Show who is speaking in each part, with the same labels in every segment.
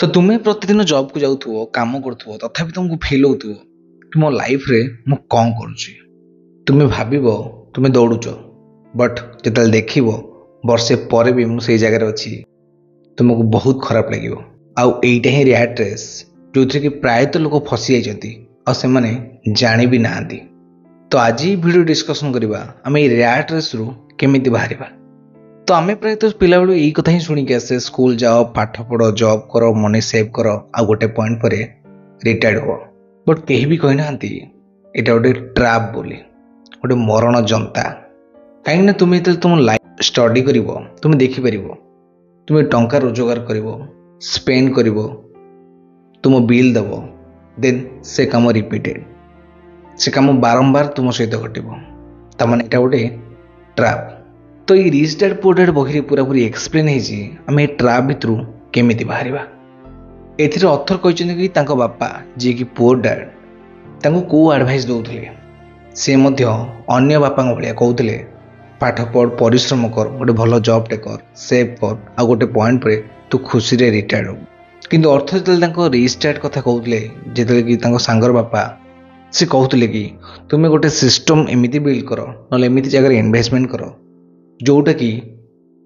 Speaker 1: तो तुम्हें प्रतिदिन जॉब को जाऊथुवो काम करथुवो तथापि तुमको फील होथुवो कि मो लाइफ रे मु कौन करूची। तुम्हें भाबिबो तुम्हें दौड़ुच बट जेतल देखिबो वर्षे पर भी मु सेई जगह अच्छी तुमको बहुत खराब लगे। आउ एइटा ही रैट रेस जो कि प्रायतः लोग फसी जाइछंती और से माने जानी भी नांती। तो आज ही वीडियो डिस्कशन करबा आम रैट रेस रु केमिति बाहरिबा। तो आम प्राय तो पिला बेलू यही कथा ही शुणिक आसे स्कूल जाओ पाठ पढ़ जॉब कर मनी सेव कर आ गोटे पॉइंट पर रिटायर्ड हो। बट कहीं भी कही ना यहाँ गोटे ट्राप बोली गोटे मरण जनता। कहीं तुम्हें जो तुम लाइफ स्टडी कर तुम्हें देखिपर तुम्हें टंका रोजगार कर स्पेंड कर तुम बिल दब देन से काम रिपीटेड से काम बारंबार तुम सहित घटब तमाने यहाँ गोटे ट्राप। तो ये रिच डैड पुअर डैड बही पूरा पूरी एक्सप्लेन आम ये ट्राप भितर केमिति बाहरिबा। एथिरे ऑथर कहते कि तांको बापा जी कि पुअर डैड तांको को एडवाइस दौले से मध्य अन्य बापा भाया कहते पाठ पढ़ परिश्रम कर गोटे भल जॉब टे कर सेव कर आ गोटे पॉइंट पर तू खुशी रे रिटायर्ड हो। किंतु अर्थ जो रिच डैड कथा कहते जिते कि सांगर बापा से कहते कि तुम्हें गोटे सिस्टम एमती बिल्ड कर ना एमती जगह इन्वेस्टमेंट कर जोटा कि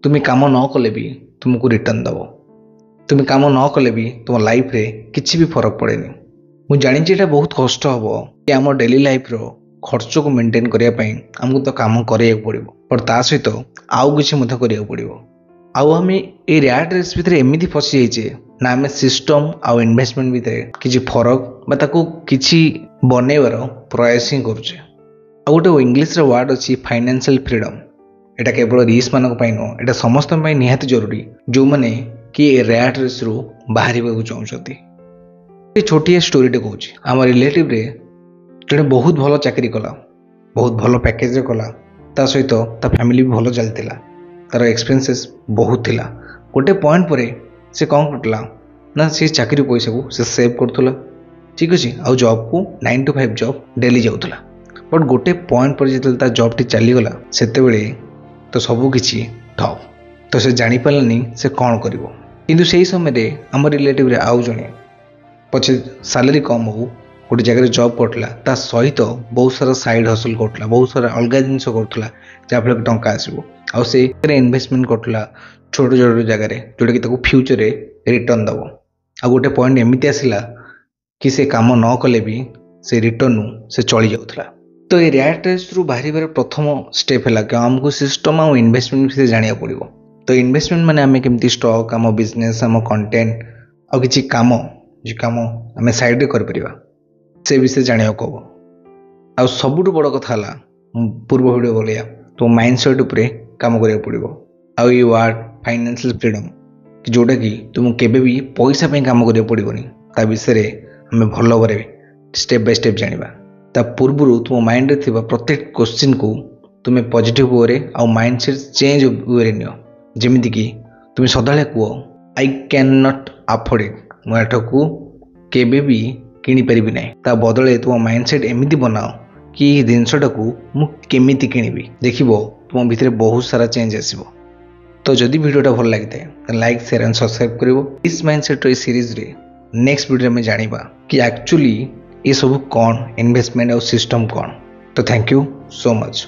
Speaker 1: तुम्हें काम न कले भी तुमको रिटर्न दब। तुम्हें काम न कले भी तुम लाइफ रे किसी भी फरक पड़ेनि। मुझे जानी यहाँ बहुत कष्ट हम कि आम डेली लाइफ रो खर्च को मेंटेन करने आमको तो काम कराया पड़ो पर ता सहित आउ किसी कराया पड़ो। आउ आम ये रैट रेस भितर एमती फसी जाइए ना आम सिस्टम आउ इन्वेस्टमेंट भितर किसी फरक किसी बनैबार प्रयास ही करुचे। आ गोटे इंग्लीश वर्ड अच्छी फाइनेंशियल फ्रीडम। एटा केवल रिच मानक नुह एटा समस्त निहाती जरूरी जो मैंने कि रैट रेस रु बाहर चाहते। छोटिया स्टोरीटे कहूँ आम रिलेटिव रे जड़े बहुत भल चाकरी कला बहुत भल पैकेज कला ता सहित ता फैमिली भी भल चलता तार एक्सपेंसेस बहुत थिला। गोटे पॉइंट पर से कौन करला ना से चाकरी पैसा को से सेव करथुला ठीक अच्छे आउ जॉब को 9 to 5 जॉब डेली जाऊला। बट गोटे पॉइंट पर जो जॉब टी चलीगला से तो सबू किसी ठप तो से जानी पारानी से कौन कर। किंतु से समय आम रिलेटिव आउ जड़े पचे सैलरी कम हो गोटे जगह जॉब करला ता सहित बहुत सारा साइड हसल करला बहुत सारा अलग जिन करला जहाँफल टंका आसो आ से इन्वेस्टमेंट करला छोट छोट जगह जोटा कि फ्यूचर रिटर्न दब। आ गोटे पॉइंट एमती आसला कि से काम न कले भी से रिटर्न से चली जाऊला। तो ये रैट रेस रु बाहर प्रथम स्टेप है कि आमको सिस्टम आउ इन्वेस्टमेंट विषय जाना पड़ो। तो इन्वेस्टमेंट माने आम केमती स्टॉक आम बिजनेस आम कंटेंट आ किसी काम जो काम आम साइड रे कर से विषय जाना कब। आ सबुठ बड़ कथा पूर्व वीडियो बोलिया तो माइंडसेट उपर काम करा पड़ो। आउ ये वर्ड फाइनेंशियल फ्रीडम जोटा कि तुमको केबे भी पैसा काम करा पड़ोनी ता विषय आम भल भाव स्टेप बाय स्टेप जाना। ता पूर्व तुम माइंड रे थिबा प्रत्येक क्वेश्चन को तुम्हें पॉजिटिव वे आउ माइंडसेट चेंज वे नियो। जेमिति कि तुम्हें सदाले कह I can not afford it मुझे को केबे भी किनी परिबी नहीं ता बदले तुम माइंडसेट एमिति बनाओ कि जिनसटा को मुझे किनिबी देखिबो तुम भितर बहुत सारा चेंज आसीबो। तो जदि वीडियोटा भल लगी लाइक शेयर एंड सब्सक्राइब करिवो। इस माइंडसेट सीरीज रे नेक्स्ट वीडियो में जानिबा कि एक्चुअली ये सब कौन इन्वेस्टमेंट और सिस्टम कौन। तो थैंक यू सो मच।